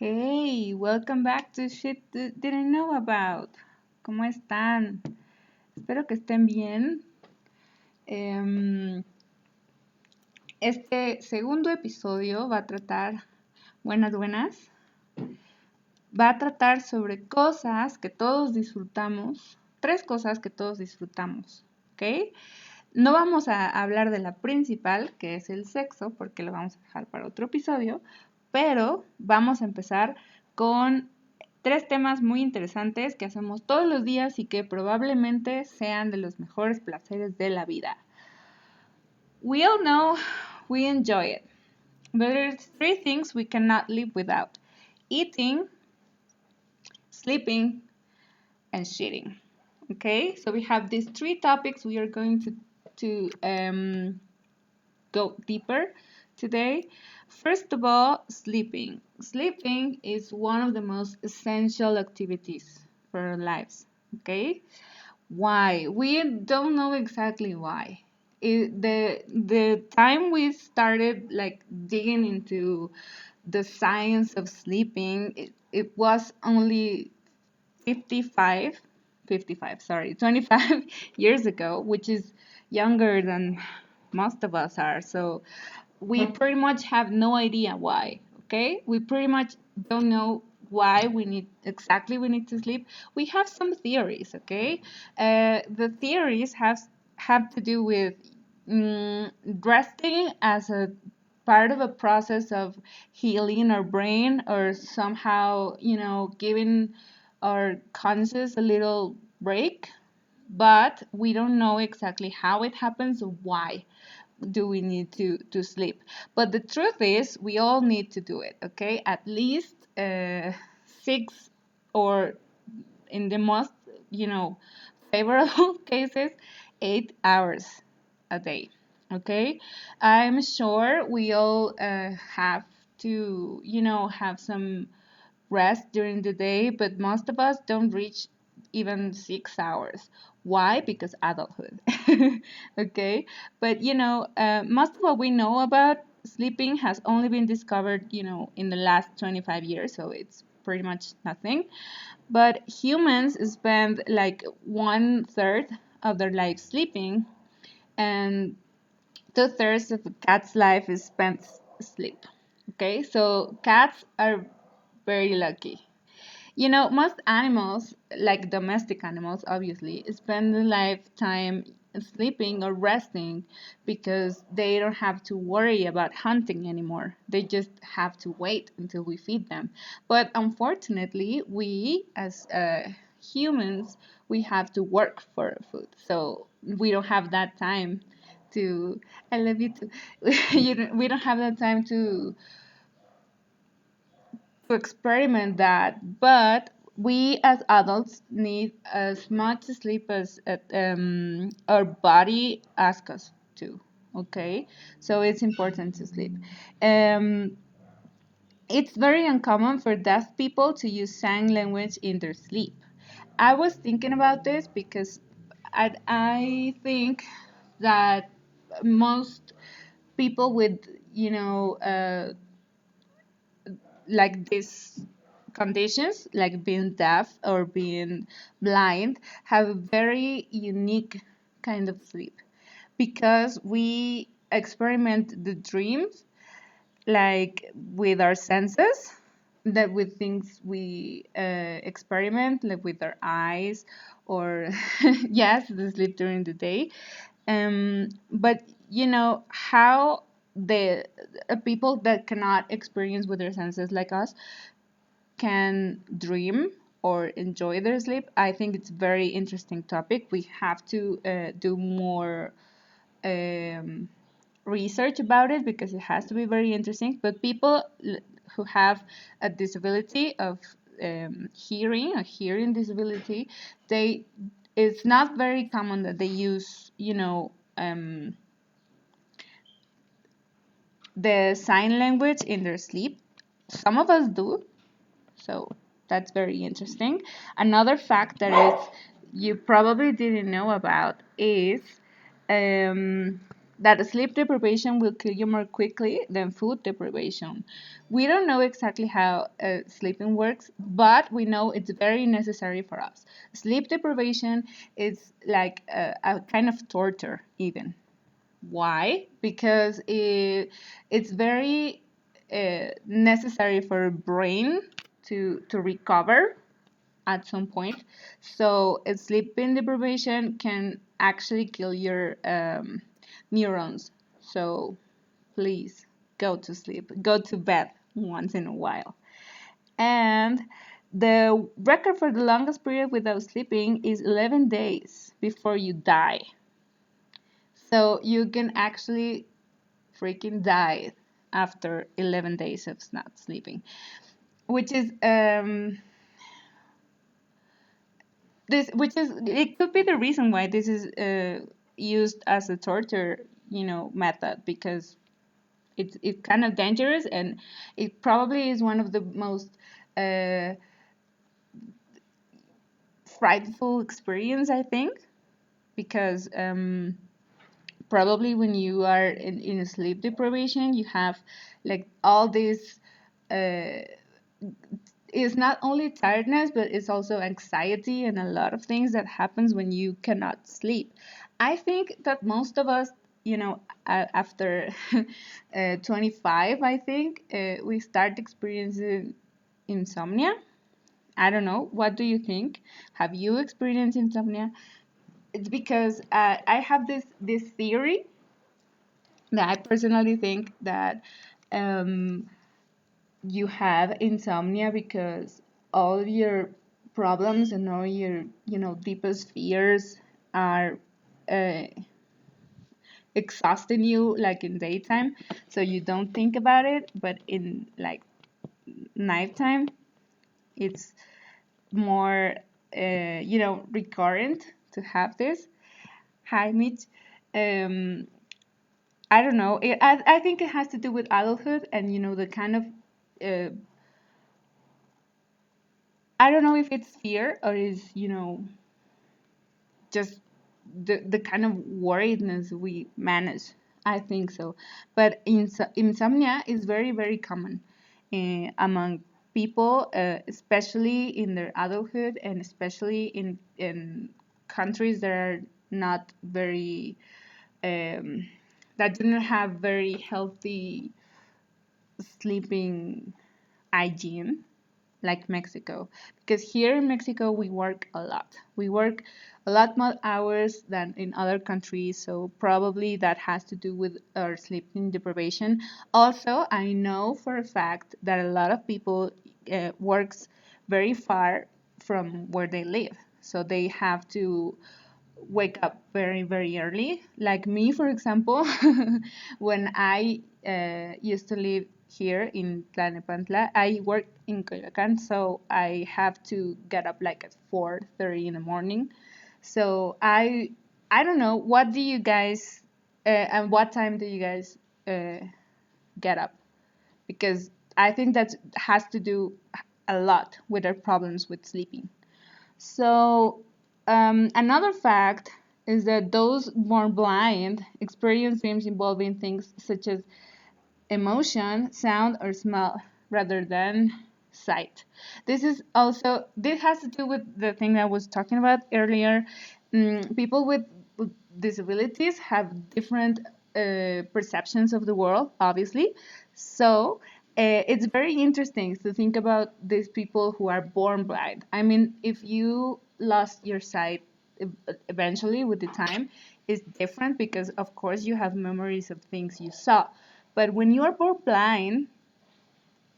Hey, welcome back to Shit Didn't Know About. ¿Cómo están? Espero que estén bien. Este segundo episodio va a tratar, buenas, va a tratar sobre cosas que todos disfrutamos, tres cosas que todos disfrutamos, ¿ok? No vamos a hablar de la principal, que es el sexo, porque lo vamos a dejar para otro episodio, pero vamos a empezar con tres temas muy interesantes que hacemos todos los días y que probablemente sean de los mejores placeres de la vida. We all know we enjoy it, but there's three things we cannot live without: eating, sleeping, and shitting. Okay, so we have these three topics we are going to go deeper today. First of all, sleeping. Sleeping is one of the most essential activities for our lives. Okay, why? We don't know exactly why. The time we started like digging into the science of sleeping, it was only 55 25 years ago, which is younger than most of us are. So we pretty much have no idea why. Okay, we pretty much don't know why we need to sleep. We have some theories. Okay, the theories have to do with resting as a part of a process of healing our brain, or somehow, giving our conscious a little break, but we don't know exactly how it happens or why do we need to sleep. But the truth is, we all need to do it, okay? At least 6, or in the most, favorable cases, 8 hours a day, okay? I'm sure we all have to, have some rest during the day, but most of us don't reach even 6 hours. Why? Because adulthood. Okay, but most of what we know about sleeping has only been discovered, in the last 25 years, so it's pretty much nothing. But humans spend like 1/3 of their life sleeping, and 2/3 of a cat's life is spent asleep. Okay, so cats are very lucky. Most animals, like domestic animals, obviously, spend their lifetime sleeping or resting because they don't have to worry about hunting anymore. They just have to wait until we feed them. But unfortunately, we as humans, we have to work for food. So we don't have that time to. I love you too. We don't have that time to experiment that, but we as adults need as much sleep as our body asks us to. Okay, so it's important to sleep. Um, it's very uncommon for deaf people to use sign language in their sleep. I was thinking about this because I think that most people with, like these conditions, like being deaf or being blind, have a very unique kind of sleep because we experiment the dreams like with our senses, that with things we experiment like with our eyes, or yes, the sleep during the day. But how the people that cannot experience with their senses like us can dream or enjoy their sleep. I think it's a very interesting topic. We have to do more um, research about it because it has to be very interesting. But people who have a disability of hearing, a hearing disability, they it's not very common that they use, the sign language in their sleep. Some of us do, so that's very interesting. Another fact that is you probably didn't know about is um, that sleep deprivation will kill you more quickly than food deprivation. We don't know exactly how sleeping works, but we know it's very necessary for us. Sleep deprivation is like a kind of torture, even. Why? Because it's very necessary for brain to recover at some point. So sleeping deprivation can actually kill your neurons. So please go to sleep, go to bed once in a while. And the record for the longest period without sleeping is 11 days before you die. So you can actually freaking die after 11 days of not sleeping, which is it could be the reason why this is used as a torture, method, because it's kind of dangerous, and it probably is one of the most uh, frightful experience, I think, because probably when you are in a sleep deprivation, you have like all this it's not only tiredness, but it's also anxiety and a lot of things that happens when you cannot sleep. I think that most of us, after 25, I think we start experiencing insomnia. I don't know. What do you think? Have you experienced insomnia? It's because I have this theory that I personally think that um, you have insomnia because all of your problems and all your deepest fears are uh, exhausting you like in daytime, so you don't think about it, but in like nighttime it's more recurrent to have this. Hi, Mitch. um I don't know. I think it has to do with adulthood and the kind of uh, I don't know if it's fear or is just the kind of worriedness we manage. I think so. But insomnia is very, very common among people, especially in their adulthood and especially in countries that are not very, that do not have very healthy sleeping hygiene like Mexico. Because here in Mexico, we work a lot. We work a lot more hours than in other countries, so probably that has to do with our sleeping deprivation. Also, I know for a fact that a lot of people works very far from where they live. So they have to wake up very, very early. Like me, for example, when I used to live here in Tlalnepantla, I worked in Coyoacán, so I have to get up like at 4:30 in the morning. So I don't know. What do you guys and what time do you guys uh, get up? Because I think that has to do a lot with our problems with sleeping. So, another fact is that those born blind experience dreams involving things such as emotion, sound, or smell rather than sight. This has to do with the thing I was talking about earlier. People with disabilities have different perceptions of the world, obviously. So it's very interesting to think about these people who are born blind. I mean, if you lost your sight eventually with the time, it's different because, of course, you have memories of things you saw. But when you are born blind,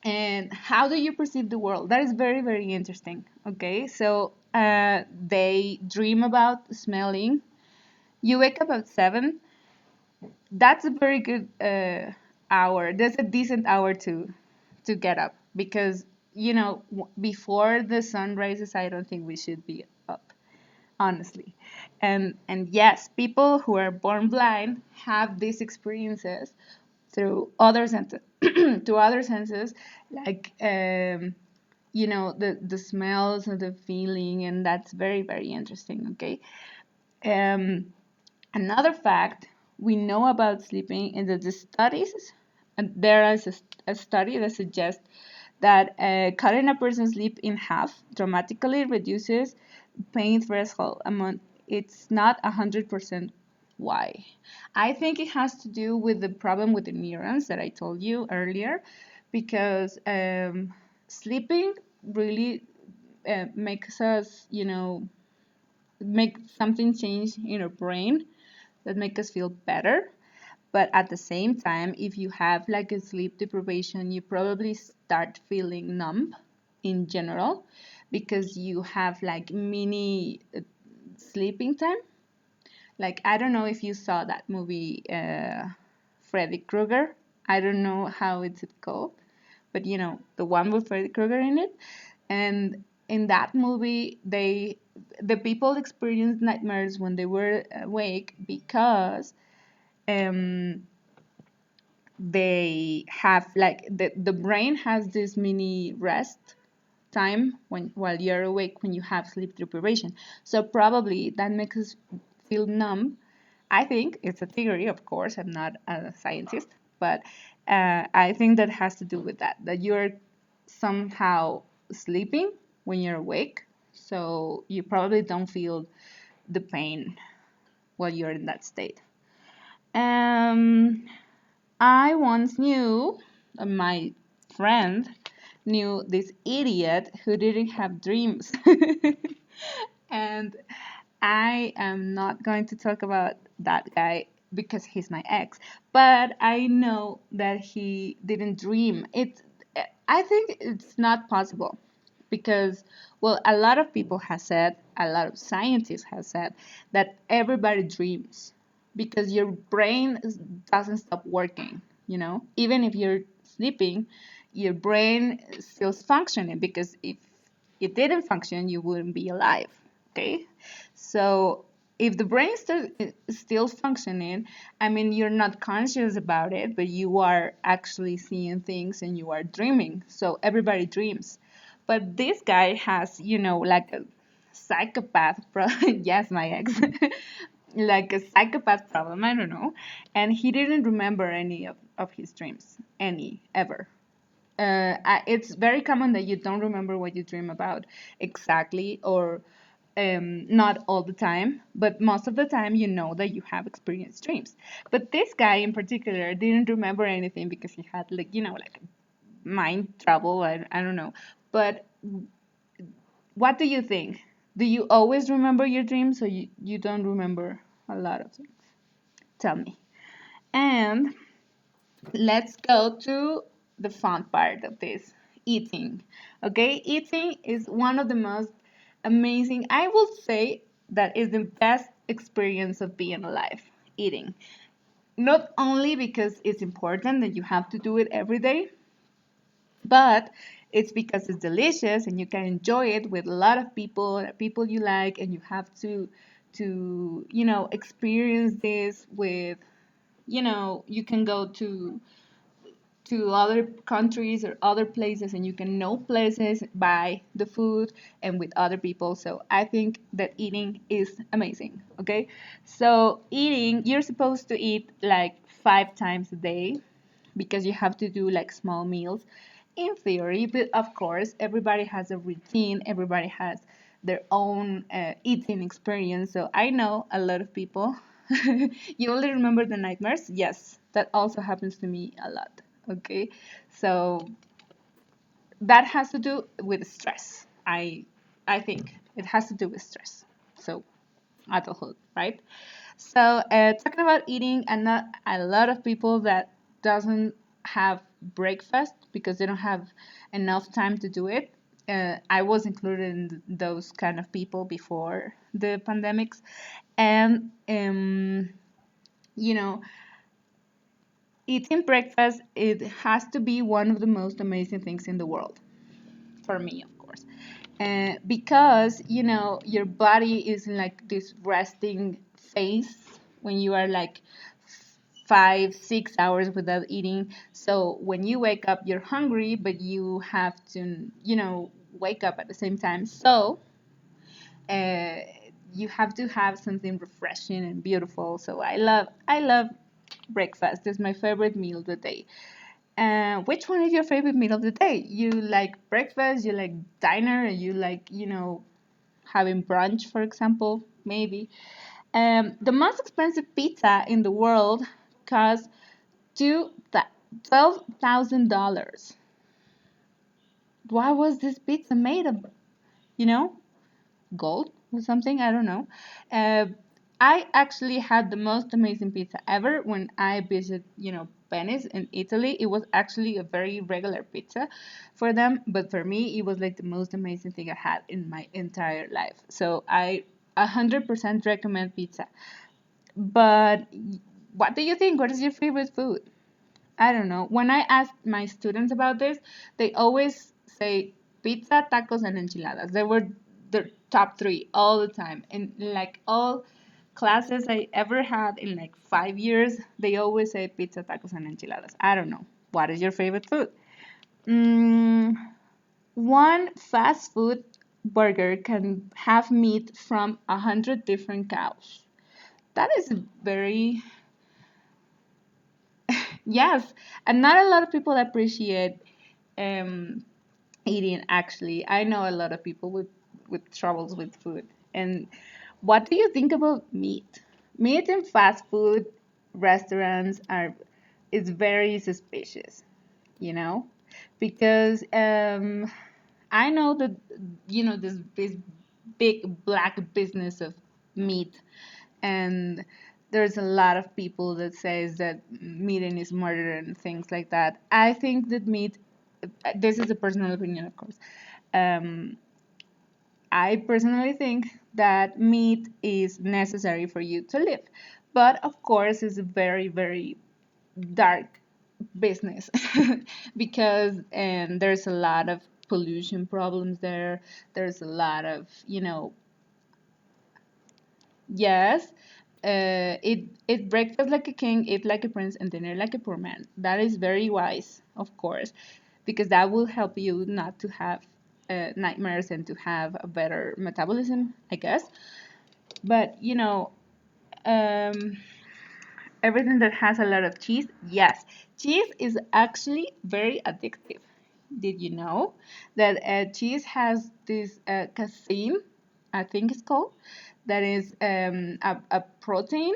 and how do you perceive the world? That is very, very interesting. Okay, so they dream about smelling. You wake up at 7. That's a very good hour. That's a decent hour to get up because before the sun rises, I don't think we should be up, honestly. And yes, people who are born blind have these experiences through other senses, to other senses, like the smells and the feeling, and that's very, very interesting. Okay. um Another fact we know about sleeping is that the studies, and there is a study that suggests that cutting a person's sleep in half dramatically reduces pain threshold among. It's not 100% why. I think it has to do with the problem with the neurons that I told you earlier, because sleeping really makes us, make something change in our brain that make us feel better. But at the same time, if you have like a sleep deprivation, you probably start feeling numb in general because you have like mini sleeping time. Like, I don't know if you saw that movie, Freddy Krueger. I don't know how it's called, but the one with Freddy Krueger in it. And in that movie, the people experienced nightmares when they were awake because um, they have like the brain has this mini rest time when while you're awake when you have sleep deprivation. So probably that makes us feel numb. I think it's a theory, of course. I'm not a scientist, but I think that has to do with that you're somehow sleeping when you're awake, so you probably don't feel the pain while you're in that state. Um, I once knew my friend knew this idiot who didn't have dreams. And I am not going to talk about that guy because he's my ex, but I know that he didn't dream. I think it's not possible because, well, a lot of people have said, a lot of scientists have said that everybody dreams because your brain doesn't stop working, even if you're sleeping, your brain still functioning, because if it didn't function, you wouldn't be alive. Okay, so if the brain is still functioning, I mean, you're not conscious about it, but you are actually seeing things and you are dreaming. So everybody dreams, but this guy has, like a psychopath yes, my ex. Like a psychopath problem, I don't know. And he didn't remember any of his dreams, any, ever. It's very common that you don't remember what you dream about exactly, or not all the time, but most of the time you know that you have experienced dreams. But this guy in particular didn't remember anything because he had like mind trouble. I don't know. But what do you think? Do you always remember your dreams, or you don't remember a lot of things? Tell me. And let's go to the fun part of this, eating. Okay, eating is one of the most amazing, I will say, that is the best experience of being alive. Eating, not only because it's important that you have to do it every day, but it's because it's delicious and you can enjoy it with a lot of people you like, and you have to experience this with, you can go to other countries or other places, and you can know places by the food and with other people. So I think that eating is amazing. Okay, so eating, you're supposed to eat like 5 times a day because you have to do like small meals in theory, but of course everybody has a routine, everybody has their own eating experience. So I know a lot of people. You only remember the nightmares? Yes, that also happens to me a lot. Okay, so that has to do with stress. I think it has to do with stress. So adulthood, right? So talking about eating, and not a lot of people that doesn't have breakfast because they don't have enough time to do it. I was included in those kind of people before the pandemics, and you know, eating breakfast, it has to be one of the most amazing things in the world for me, of course. Because your body is in like this resting phase when you are like 5 6 hours without eating. So when you wake up, you're hungry, but you have to wake up at the same time. So uh, you have to have something refreshing and beautiful. So I love breakfast. It's my favorite meal of the day. Which one is your favorite meal of the day? You like breakfast? You like diner? You like having brunch, for example, maybe. The most expensive pizza in the world costs $12,000. What was this pizza made of? You know, gold or something? I don't know. Uh, I actually had the most amazing pizza ever when I visited, Venice in Italy. It was actually a very regular pizza for them, but for me, it was like the most amazing thing I had in my entire life. So I 100% recommend pizza. But what do you think? What is your favorite food? I don't know. When I ask my students about this, they always say pizza, tacos, and enchiladas. They were the top three all the time. And like all classes I ever had in like 5 years, they always say pizza, tacos, and enchiladas. I don't know. What is your favorite food? Mm, one fast food burger can have meat from 100 different cows. That is very, yes, and not a lot of people appreciate um, eating. Actually, I know a lot of people with troubles with food. And what do you think about meat? Meat in fast food restaurants are is very suspicious, you know, because I know that this big black business of meat, and there's a lot of people that says that meeting is murder and things like that. I think that meat, this is a personal opinion, of course. um, I personally think that meat is necessary for you to live, but of course it's a very very dark business because there's a lot of pollution problems there. There's a lot of yes. It breakfast like a king, eat like a prince, and dinner like a poor man. That is very wise, of course, because that will help you not to have nightmares and to have a better metabolism, I guess. But um, everything that has a lot of cheese, yes, cheese is actually very addictive. Did you know that cheese has this casein, I think it's called, that is a protein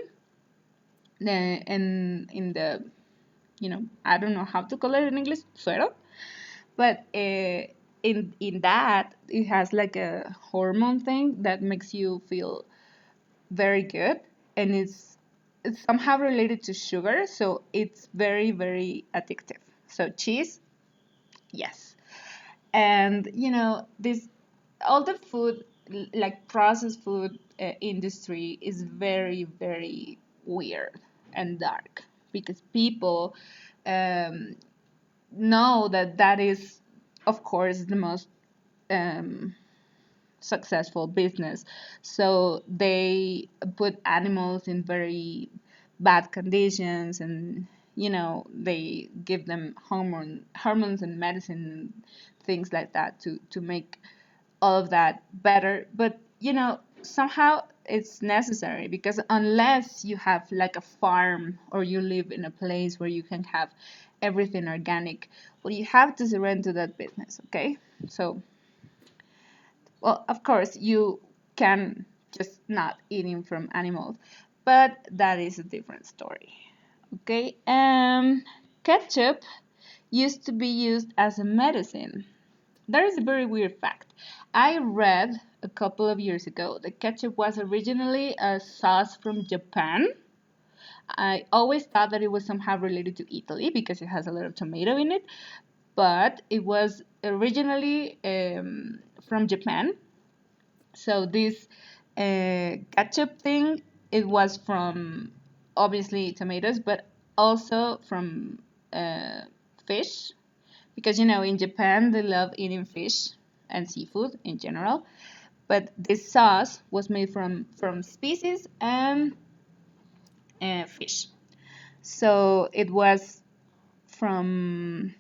in the I don't know how to call it in English, suero, but in that it has like a hormone thing that makes you feel very good, and it's somehow related to sugar, so it's very very addictive. So cheese, yes. And this all the food, like processed food industry, is very very weird and dark because people um, know that that is, of course, the most um, successful business. So they put animals in very bad conditions, and they give them hormones and medicine and things like that to make all of that better. But somehow it's necessary because unless you have like a farm or you live in a place where you can have everything organic, well, you have to surrender to that business. Okay, so, well, of course, you can just not eating from animals, but that is a different story. Okay, ketchup used to be used as a medicine. There is a very weird fact. I read a couple of years ago that ketchup was originally a sauce from Japan. I always thought that it was somehow related to Italy because it has a lot of tomato in it, but it was originally from Japan. So this ketchup thing, it was from obviously tomatoes, but also from uh, fish, because in Japan they love eating fish and seafood in general. But this sauce was made from species and fish. So it was from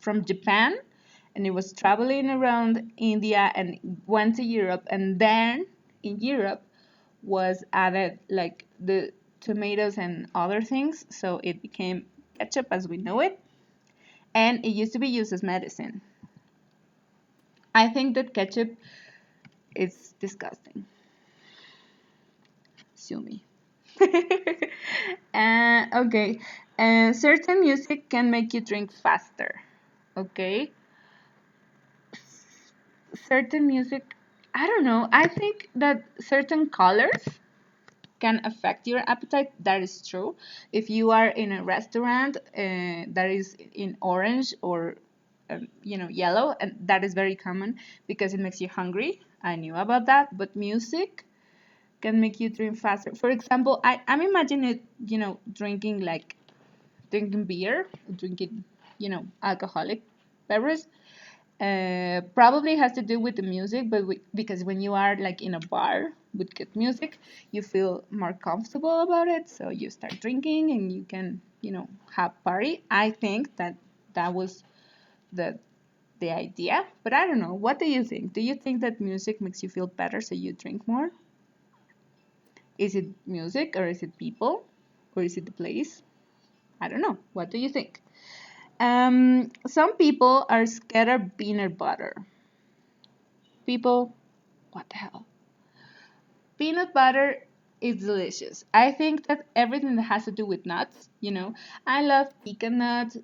from Japan, and it was traveling around India and went to Europe, and then in Europe was added like the tomatoes and other things, so it became ketchup as we know it, and it used to be used as medicine. I think that ketchup is disgusting. Sue me. Okay. Certain music can make you drink faster. Okay. Certain music, I don't know. I think that certain colors can affect your appetite. That is true. If you are in a restaurant that is in orange or yellow, and that is very common because it makes you hungry. I knew about that, but music can make you drink faster. For example, I'm imagining it, drinking beer, drinking, alcoholic beverage. Probably has to do with the music, but because when you are like in a bar with good music, you feel more comfortable about it. So you start drinking and you can, have party. I think that that was the the idea, but I don't know. What do you think? Do you think that music makes you feel better so you drink more? Is it music or is it people or is it the place? I don't know. What do you think? Some people are scared of peanut butter. People, what the hell? Peanut butter is delicious. I think that everything that has to do with nuts, I love pecan nuts,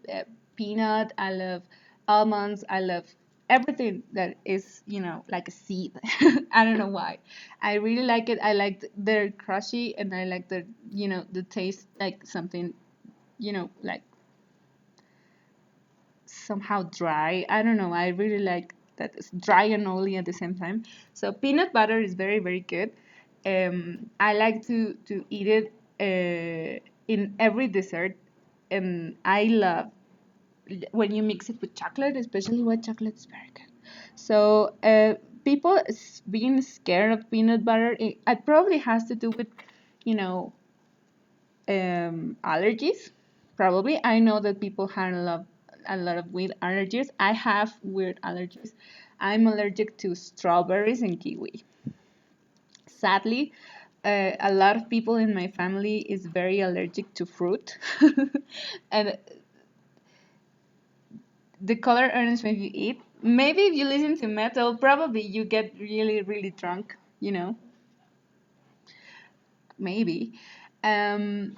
peanut, I love almonds, I love everything that is, like a seed. I don't know why. I really like it. I like they're crushy and I like the taste like something, like somehow dry. I don't know. I really like that it's dry and oily at the same time. So peanut butter is very very good. I like to eat it in every dessert, and I love when you mix it with chocolate, especially white chocolate. It's very good. So people being scared of peanut butter, it probably has to do with you know allergies. Probably, I know that people have a lot of weird allergies. I have weird allergies. I'm allergic to strawberries and kiwi. Sadly, a lot of people in my family is very allergic to fruit, and the color orange when you eat. Maybe if you listen to metal, probably you get really really drunk. Maybe. Um,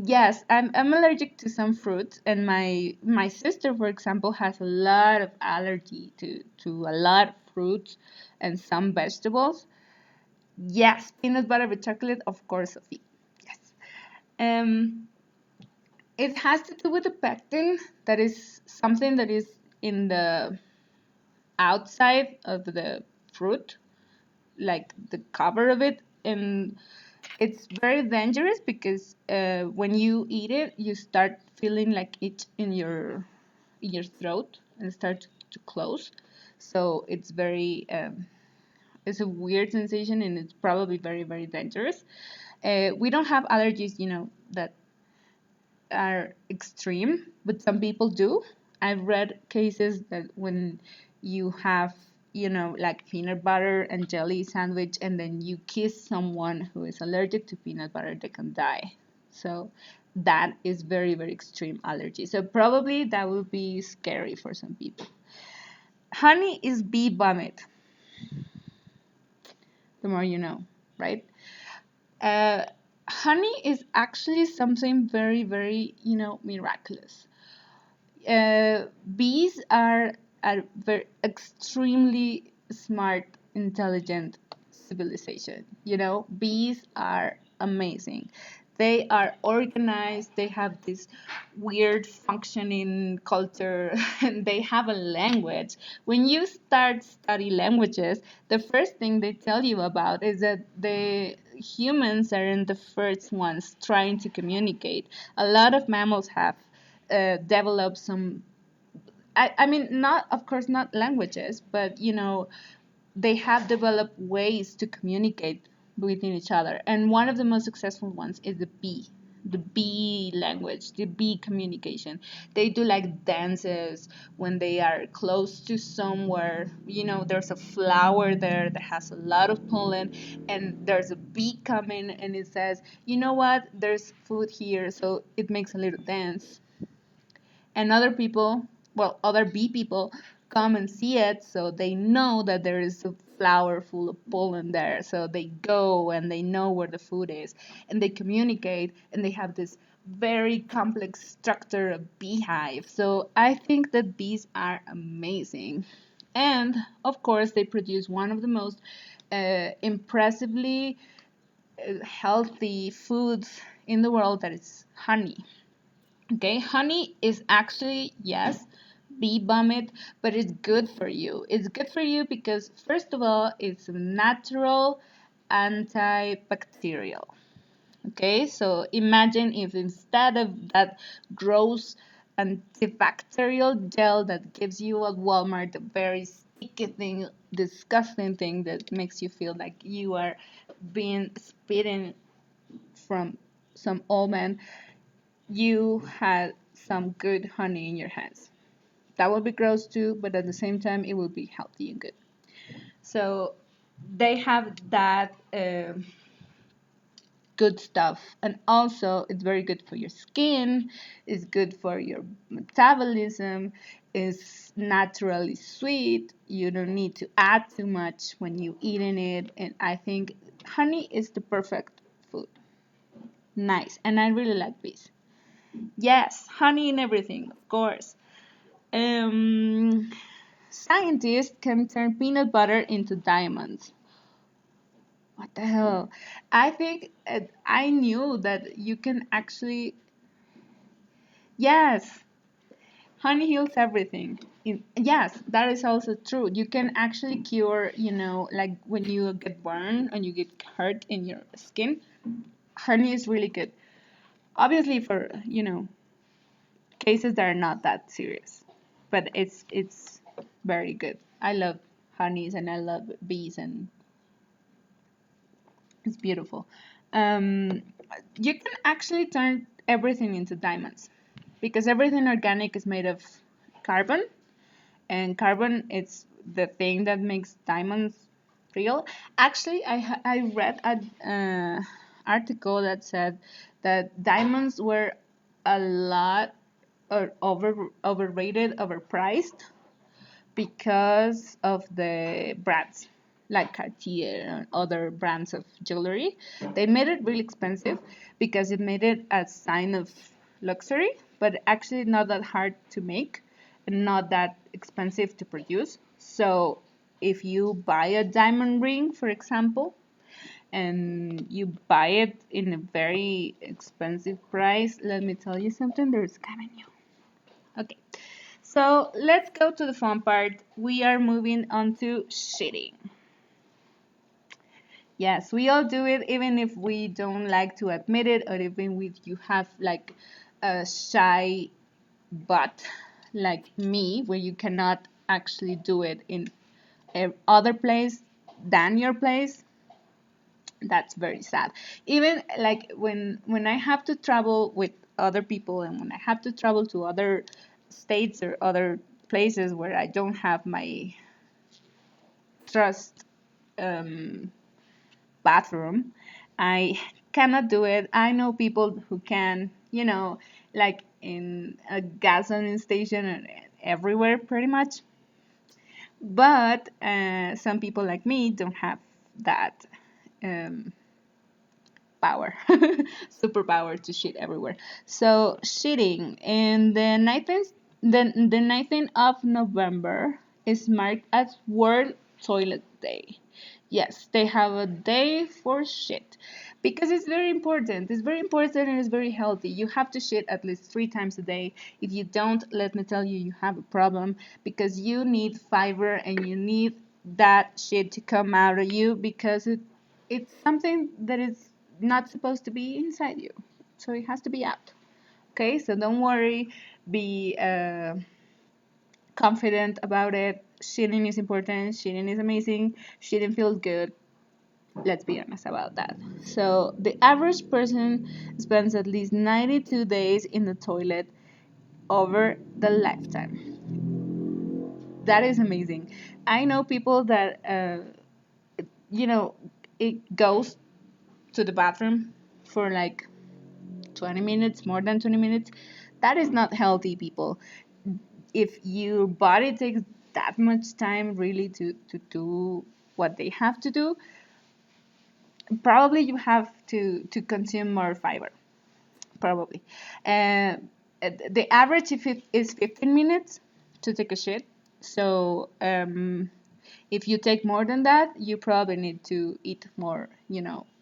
Yes, I'm allergic to some fruits, and my sister, for example, has a lot of allergy to a lot of fruits and some vegetables. Yes, peanut butter with chocolate, of course, Sophie. Yes. Um, it has to do with the pectin. That is something that is in the outside of the fruit, like the cover of it, and it's very dangerous because when you eat it, you start feeling like itch in your throat and start to close. So it's a weird sensation and it's probably very very dangerous. We don't have allergies, that are extreme, but some people do. I've read cases that when you have, like peanut butter and jelly sandwich, and then you kiss someone who is allergic to peanut butter, they can die. So that is very, very extreme allergy. So probably that would be scary for some people. Honey is bee vomit. The more you know, right? Uh, Honey is actually something very, very, miraculous. Bees are a very extremely smart, intelligent civilization. Bees are amazing. They are organized. They have this weird functioning culture, and they have a language. When you start study languages, the first thing they tell you about is that the humans aren't the first ones trying to communicate. A lot of mammals have develop some I mean not of course not languages, but they have developed ways to communicate within each other, and one of the most successful ones is the bee. the bee language, the bee communication. They do like dances when they are close to somewhere. There's a flower there that has a lot of pollen, and there's a bee coming, and it says, you know what, there's food here. So it makes a little dance. And other people, well, other bee people come and see it, so they know that there is a flower full of pollen there. So they go and they know where the food is, and they communicate, and they have this very complex structure of beehive. So I think that bees are amazing. And of course, they produce one of the most impressively healthy foods in the world, that is honey. Okay, honey is actually, yes, bee vomit, but it's good for you. It's good for you because, first of all, it's natural antibacterial. Okay, so imagine if instead of that gross antibacterial gel that gives you at Walmart, the very sticky thing, disgusting thing that makes you feel like you are being spitting from some old man, you had some good honey in your hands. That would be gross too, but at the same time, it will be healthy and good. So they have that good stuff, and also it's very good for your skin. It's good for your metabolism. It's naturally sweet. You don't need to add too much when you eating it, and I think honey is the perfect food. Nice, and I really like bees. Yes, honey and everything, of course. Um, Scientists can turn peanut butter into diamonds. What the hell? I think I knew that you can actually. Yes, honey heals everything. Yes, that is also true. You can actually cure, like when you get burned and you get hurt in your skin, honey is really good. Obviously, for, cases that are not that serious, but it's very good. I love honeys and I love bees, and it's beautiful. um, you can actually turn everything into diamonds because everything organic is made of carbon, and carbon is the thing that makes diamonds real. Actually, I read an article that said that diamonds were a lot or overrated, overpriced because of the brands like Cartier and other brands of jewelry. They made it really expensive because it made it a sign of luxury, but actually not that hard to make and not that expensive to produce. So if you buy a diamond ring, for example, and you buy it in a very expensive price, let me tell you something, there's coming you. Okay, so let's go to the fun part. We are moving on to shitting. Yes, we all do it, even if we don't like to admit it, or even if you have like a shy butt like me, where you cannot actually do it in other place than your place. That's very sad. Even like when I have to travel with other people, and when I have to travel to other states or other places where I don't have my trust um, bathroom, I cannot do it. I know people who can, like in a gasoline station and everywhere pretty much. But some people like me don't have that um, power, superpower to shit everywhere. So shitting, and the 19th of November is marked as World Toilet Day. Yes, they have a day for shit because it's very important. It's very important and it's very healthy. You have to shit at least 3 times a day. If you don't, let me tell you, you have a problem because you need fiber and you need that shit to come out of you because it's something that is not supposed to be inside you. So it has to be out. Okay, so don't worry. Be confident about it. Shitting is important. Shitting is amazing. Shitting feels good. Let's be honest about that. So the average person spends at least 92 days in the toilet over the lifetime. That is amazing. I know people that, you know, it goes to the bathroom for like 20 minutes, more than 20 minutes. That is not healthy, people. If your body takes that much time really to do what they have to do, probably you have to consume more fiber. Probably. Uh, the average if it is 15 minutes to take a shit. So if you take more than that, you probably need to eat more,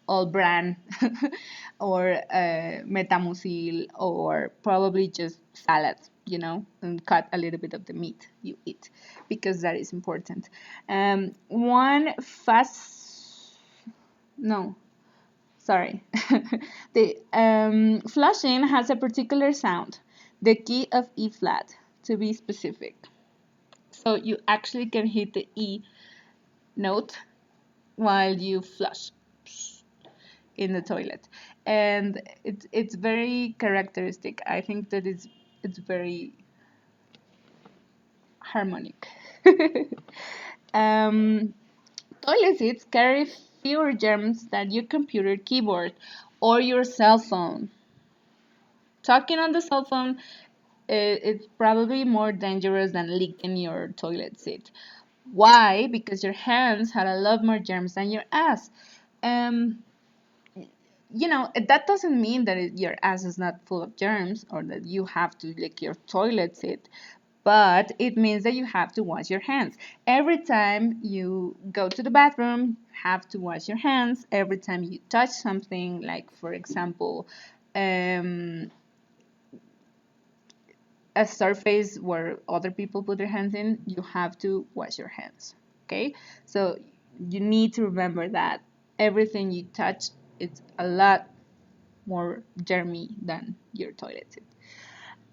all bran or metamucil or probably just salad, and cut a little bit of the meat you eat because that is important. One fast, no, sorry. The flushing has a particular sound, the key of E flat, to be specific. So you actually can hit the E note while you flush in the toilet, and it's very characteristic. I think that it's very harmonic. um, Toilet seats carry fewer germs than your computer keyboard or your cell phone. Talking on the cell phone, it's probably more dangerous than licking your toilet seat. Why? Because your hands had a lot more germs than your ass. Um, that doesn't mean that your ass is not full of germs or that you have to lick your toilet seat, but it means that you have to wash your hands. Every time you go to the bathroom, you have to wash your hands. Every time you touch something, like for example, um, a surface where other people put their hands in, you have to wash your hands. Okay? So you need to remember that everything you touch, it's a lot more germy than your toilet seat.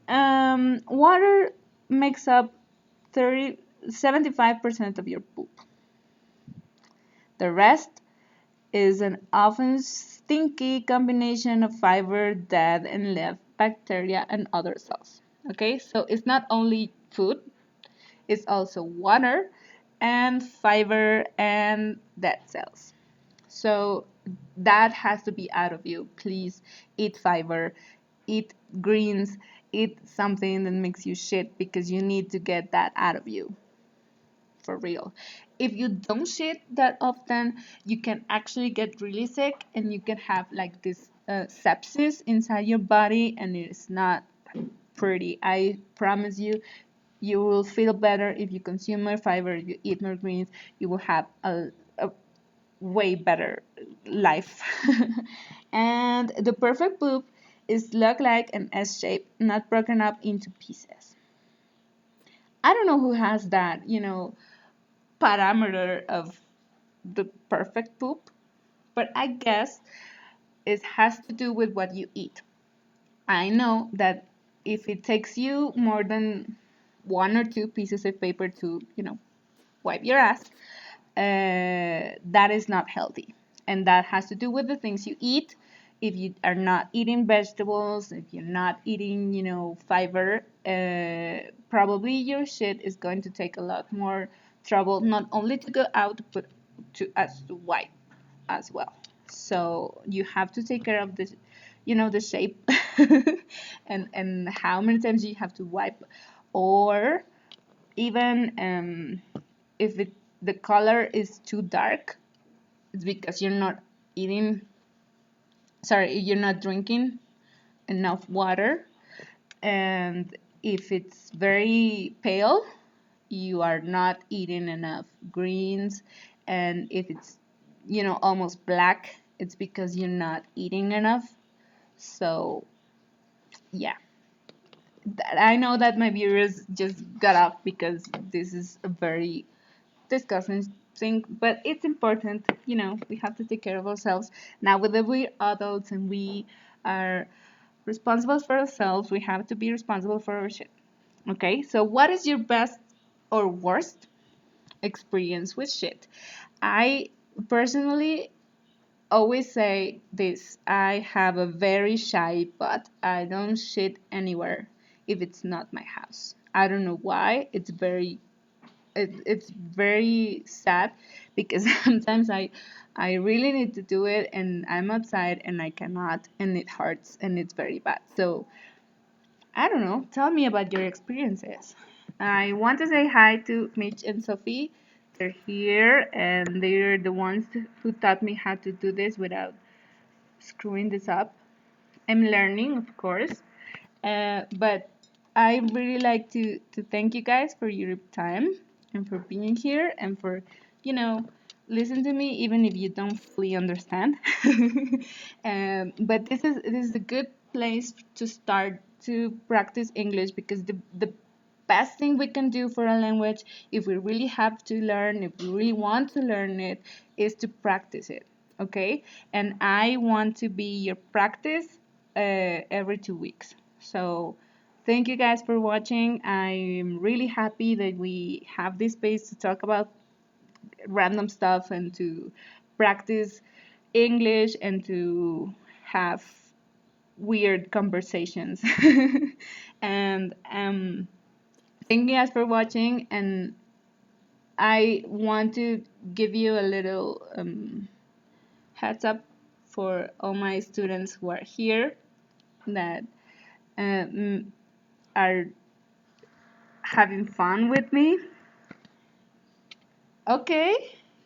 Water makes up 75% of your poop. The rest is an often stinky combination of fiber, dead and left bacteria, and other cells. Okay, so it's not only food, it's also water and fiber and dead cells. So that has to be out of you. Please eat fiber, eat greens, eat something that makes you shit because you need to get that out of you. For real. If you don't shit that often, you can actually get really sick and you can have like this sepsis inside your body, and it's not pretty. I promise you, you will feel better if you consume more fiber, if you eat more greens, you will have a way better life. And the perfect poop is look like an S shape, not broken up into pieces. I don't know who has that, parameter of the perfect poop, but I guess it has to do with what you eat. I know that if it takes you more than one or two pieces of paper to, wipe your ass, that is not healthy. And that has to do with the things you eat. If you are not eating vegetables, if you're not eating, fiber, probably your shit is going to take a lot more trouble, not only to go out, but to wipe as well. So you have to take care of this, the shape and how many times you have to wipe, or even if the color is too dark, it's because you're not drinking enough water. And if it's very pale, you are not eating enough greens. And if it's, almost black, it's because you're not eating enough. So, yeah. I know that my viewers just got up because this is a very discussing thing, but it's important. We have to take care of ourselves. Now, whether we're adults and we are responsible for ourselves, we have to be responsible for our shit. Okay, so what is your best or worst experience with shit? I personally always say this: I have a very shy butt. I don't shit anywhere if it's not my house. I don't know why. It's very sad because sometimes I really need to do it and I'm outside and I cannot and it hurts and it's very bad. So I don't know. Tell me about your experiences. I want to say hi to Mitch and Sophie. They're here and they're the ones who taught me how to do this without screwing this up. I'm learning, of course, but I really like to thank you guys for your time and for being here and for, you know, listen to me even if you don't fully understand. But this is a good place to start to practice English because the best thing we can do for a language, if we really have to learn, if we really want to learn it, is to practice it. Okay, and I want to be your practice every 2 weeks. So thank you guys for watching. I'm really happy that we have this space to talk about random stuff and to practice English and to have weird conversations. And thank you guys for watching. And I want to give you a little heads up for all my students who are here that um, are having fun with me. Okay,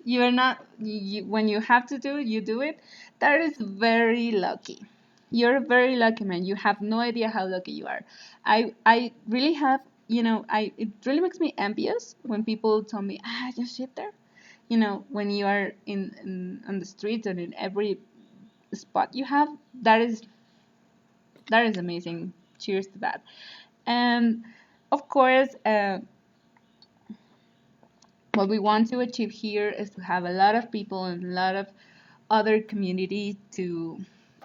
you're not, when you have to do it, you do it. That is very lucky. You're very lucky, man. You have no idea how lucky you are. I really have, it really makes me envious when people tell me, just sit there. When you are on the streets and in every spot you have, that is amazing. Cheers to that. And of course, what we want to achieve here is to have a lot of people and a lot of other community to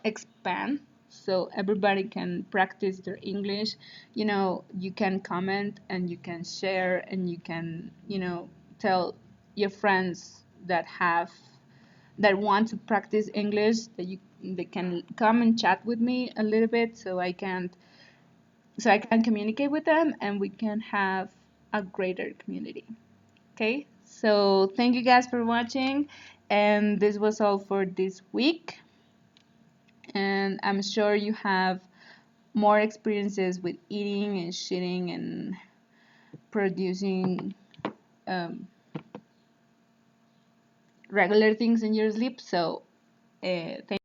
expand so everybody can practice their English. You can comment and you can share and you can, tell your friends that want to practice English that they can come and chat with me a little bit so I can communicate with them and we can have a greater community. Okay, so thank you guys for watching, and this was all for this week. And I'm sure you have more experiences with eating and shitting and producing um, regular things in your sleep. So, thank